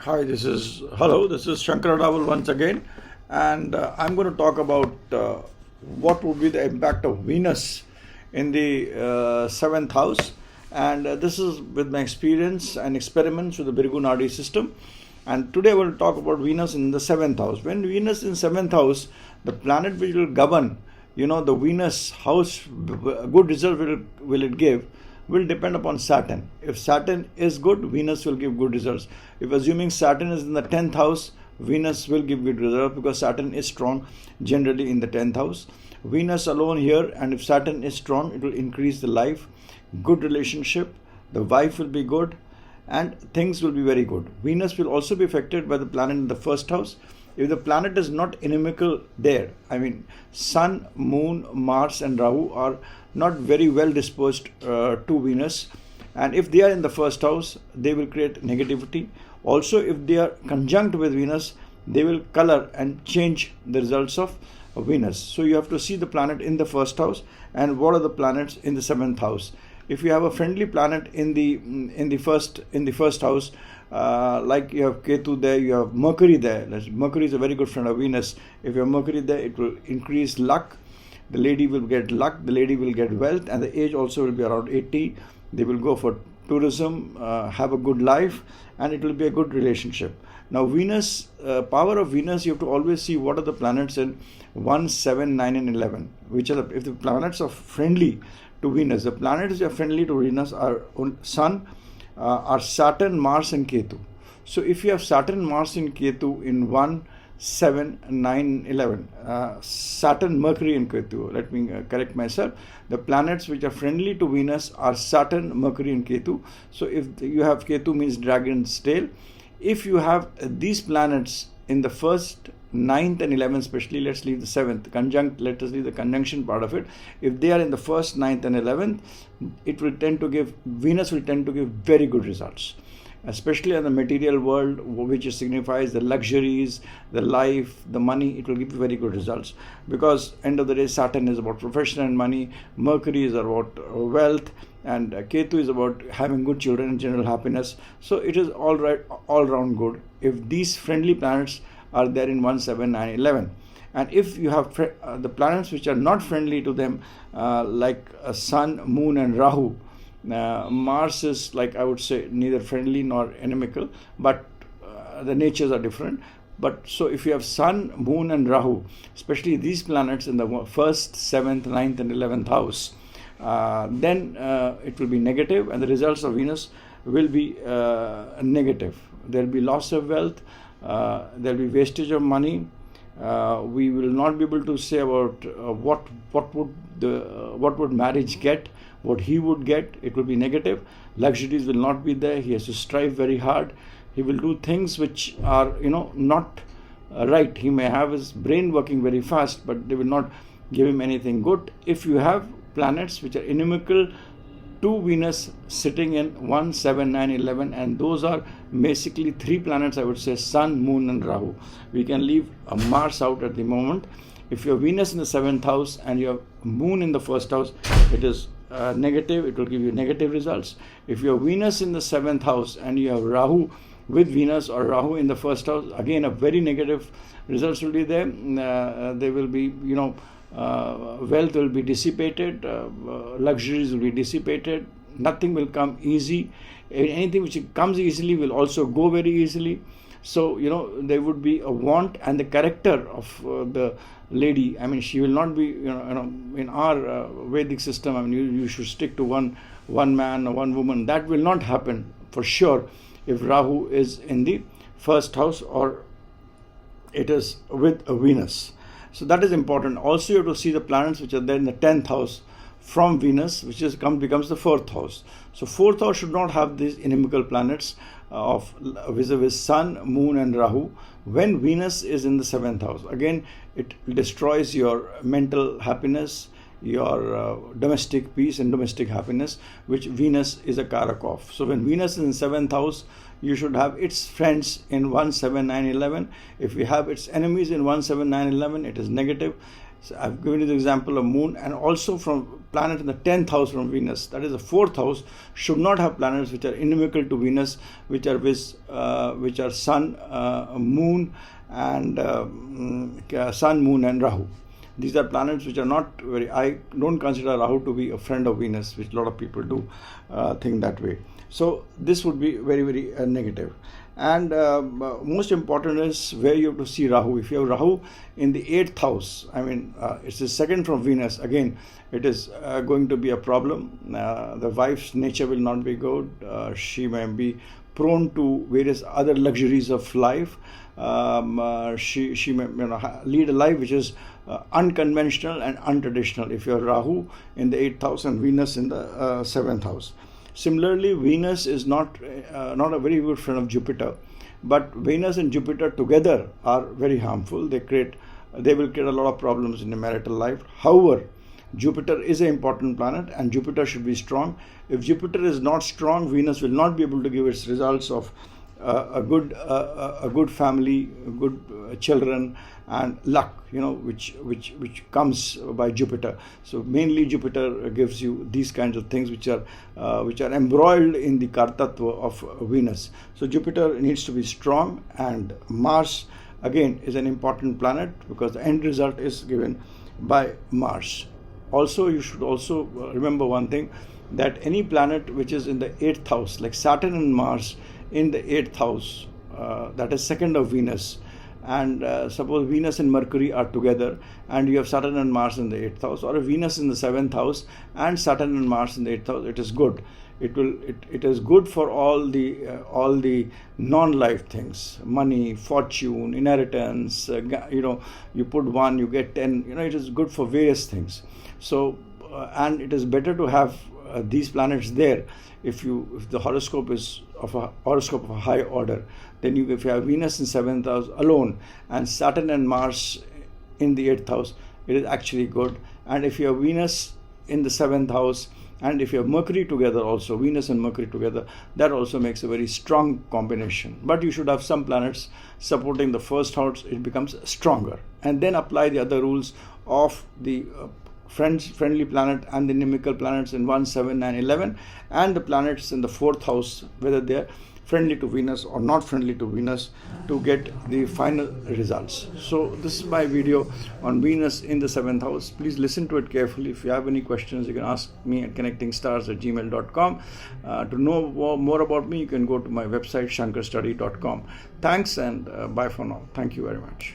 Hi, this is Shankar Raval once again, and I'm going to talk about what would be the impact of Venus in the seventh house. And this is with my experience and experiments with the Bhrigu Nadi system. And today I will talk about Venus in the seventh house. When Venus in seventh house, the planet which will govern, the Venus house, good result will it give will depend upon Saturn. If Saturn is good, Venus will give good results. If assuming Saturn is in the 10th house, Venus will give good results because Saturn is strong generally in the 10th house. Venus alone here, and if Saturn is strong, it will increase the life, good relationship, the wife will be good, and things will be very good. Venus will also be affected by the planet in the first house. If the planet is not inimical there, I mean, Sun, Moon, Mars, and Rahu are not very well disposed to Venus, and if they are in the first house, they will create negativity. Also, if they are conjunct with Venus, they will color and change the results of Venus. So you have to see the planet in the first house and what are the planets in the seventh house. If you have a friendly planet in the first house, like you have Ketu there, you have Mercury there. Mercury is a very good friend of Venus. If you have Mercury there, it will increase luck. The lady will get luck, the lady will get wealth, and the age also will be around 80. They will go for tourism, have a good life, and it will be a good relationship. Now, Venus, power of Venus, you have to always see what are the planets in 1, 7, 9, and 11. Which are if the planets are friendly to Venus, the planets that are friendly to Venus are Sun, are Saturn, Mars, and Ketu. So, if you have Saturn, Mars, and Ketu in 1, 7, 9, 11. Saturn, Mercury, and Ketu. Let me correct myself. The planets which are friendly to Venus are Saturn, Mercury, and Ketu. So if you have Ketu means dragon's tail. If you have these planets in the first, 9th, and 11th, especially, let's leave the 7th, let us leave the conjunction part of it. If they are in the first, 9th, and 11th, Venus will tend to give very good results, especially in the material world, which signifies the luxuries, the life, the money. It will give you very good results because end of the day, Saturn is about profession and money, Mercury is about wealth, and Ketu is about having good children and general happiness. So it is all right, all round good if these friendly planets are there in 1, 7, 9, 11. And if you have the planets which are not friendly to them, like Sun, Moon, and Rahu, Mars is, like I would say, neither friendly nor inimical, but the natures are different. But so if you have Sun, Moon, and Rahu, especially these planets in the 1st, 7th, 9th, and 11th house, then it will be negative, and the results of Venus will be negative. There will be loss of wealth, there will be wastage of money. We will not be able to say about what would marriage get, what he would get. It will be negative. Luxuries will not be there. He has to strive very hard. He will do things which are not right. He may have his brain working very fast, but they will not give him anything good. If you have planets which are inimical to Venus sitting in 1, 7, 9, 11, and those are basically 3 planets, I would say, Sun, Moon, and Rahu. We can leave Mars out at the moment. If you have Venus in the 7th house and you have Moon in the 1st house, it is negative. It will give you negative results. If you have Venus in the 7th house and you have Rahu with Venus or Rahu in the 1st house, again a very negative results will be there. There will be, wealth will be dissipated, luxuries will be dissipated, nothing will come easy. Anything which comes easily will also go very easily. So, there would be a want, and the character of the lady, I mean, she will not be, in our Vedic system, I mean, you should stick to one man or one woman. That will not happen for sure if Rahu is in the 1st house or it is with a Venus. So that is important. Also, you have to see the planets which are there in the 10th house from Venus, which becomes the 4th house. So 4th house should not have these inimical planets of vis-a-vis Sun, Moon, and Rahu. When Venus is in the 7th house, again, it destroys your mental happiness, your domestic peace and domestic happiness, which Venus is a karak of. So when Venus is in 7th house, you should have its friends in 1, 7, 9, 11. If you have its enemies in 1, 7, 9, 11, it is negative. So I've given you the example of moon, and also from planet in the 10th house from Venus, that is the 4th house, should not have planets which are inimical to Venus, which are Sun, Moon, and Sun, Moon, and Rahu. These are planets which are not very. I don't consider Rahu to be a friend of Venus, which a lot of people do think that way. So this would be very, very negative. And most important is where you have to see Rahu. If you have Rahu in the 8th house, I mean, it's the second from Venus, again, it is going to be a problem. The wife's nature will not be good. She may be prone to various other luxuries of life. She may lead a life which is unconventional and untraditional if you have Rahu in the 8th house and Venus in the 7th house. Similarly, Venus is not a very good friend of Jupiter, but Venus and Jupiter together are very harmful. They will create a lot of problems in the marital life. However, Jupiter is an important planet and Jupiter should be strong. If Jupiter is not strong, Venus will not be able to give its results of a good family, good children, and luck, which comes by Jupiter. So mainly Jupiter gives you these kinds of things which are embroiled in the Kartatva of Venus. So Jupiter needs to be strong, and Mars again is an important planet because the end result is given by Mars. Also, you should also remember one thing, that any planet which is in the 8th house, like Saturn and Mars in the 8th house, that is second of Venus, and suppose Venus and Mercury are together and you have Saturn and Mars in the 8th house, or Venus in the 7th house and Saturn and Mars in the 8th house, it is good. It is good for all the non-life things, money, fortune, inheritance. You put 1, you get 10. It is good for various things. So and it is better to have these planets there if the horoscope is of a high order. Then if you have Venus in 7th house alone and Saturn and Mars in the 8th house, it is actually good. And if you have Venus in the 7th house and if you have Mercury together also, Venus and Mercury together, that also makes a very strong combination. But you should have some planets supporting the first house, it becomes stronger. And then apply the other rules of the friendly planet and the inimical planets in 1, 7, 9, 11, and the planets in the 4th house, whether they are friendly to Venus or not friendly to Venus, to get the final results. So this is my video on Venus in the 7th house. Please listen to it carefully. If you have any questions, you can ask me at connectingstars@gmail.com. To know more about me, you can go to my website shankarstudy.com. Thanks, and bye for now. Thank you very much.